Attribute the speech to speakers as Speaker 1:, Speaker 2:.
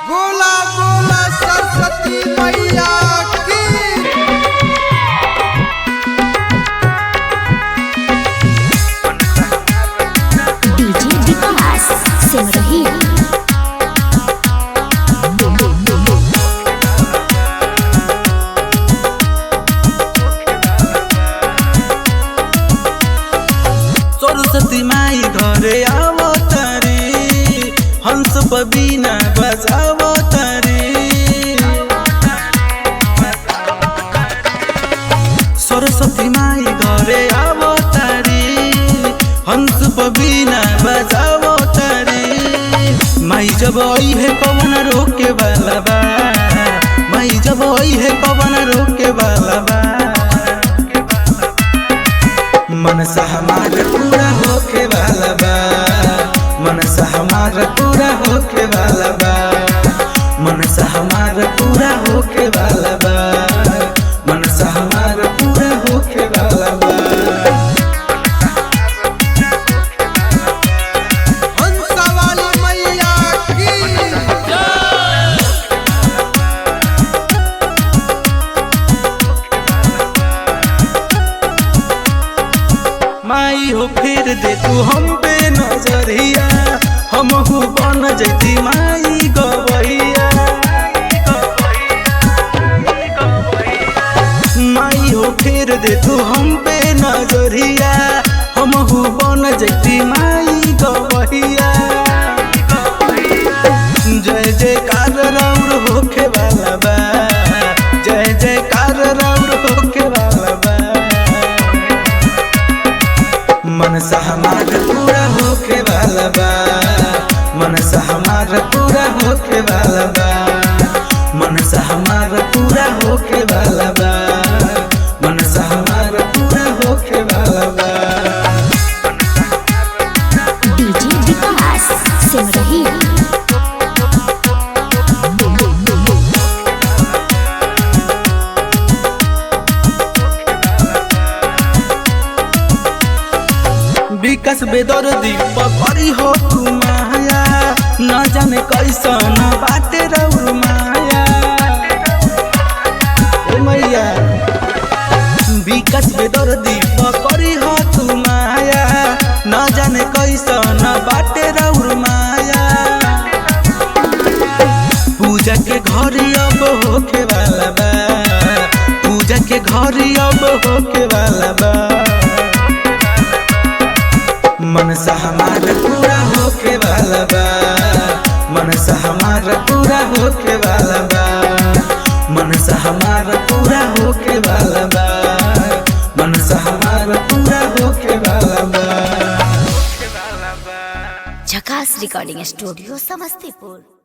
Speaker 1: बोला बोला सरस्वती मैया की।
Speaker 2: डीजे विकास सिमरही।
Speaker 3: सरस्वती माई घरे आवो तारी, हंस पबीना बजावो तारी। सरस्वती माई घरे आवो तारी, हंस पबीना बजावो तारी। माई जब आई है कवन रोके वाला बा, माई जब आई है कवन रोके वाला बा। मनसा हमारा पूरा होके वाला बा, मनसा हमारा पूरा होके वाला बा, मनसा हमारा पूरा होके वाला बा, मनसा हमारा पूरा होके वाला बा।
Speaker 1: हंस वाली मैया की।
Speaker 3: माई हो फिर दे तू हम पे नजरिया, हम हो बन जैती माई गवैया। माई हो फिर दे तू हम पे नजरिया, हम हो बन जैती माई गवैया। जय जयकार राउर होके वाला बा, जय जयकार राउर होके वाला बा। मनसा हमारा पूरा होके वाला बा, मनसा हमारा पूरा होके वाला बा, मनसा हमारा पूरा होके वाला बा, मनसा हमारा पूरा होके वाला बा।
Speaker 2: डीजे विकास सिमरही।
Speaker 3: विकास बेदर्दी पकड़ी हो तू माया, न जाने कैसन बाटे रौर माया। ए मैया विकास बेदर्दी पकड़ी हो तू माया, न जाने कैसन बाटे रौर माया। पूजा के घरी अब होके वाला बा, पूजा के घरी अब होके वाला बा। मनसा हमारा पूरा होके वाला बा, मनसा हमारा पूरा होके वाला बा, मनसा हमारा पूरा होके वाला बा, मनसा हमारा पूरा होके वाला बा।
Speaker 2: झकास रिकॉर्डिंग स्टूडियो समस्तीपुर।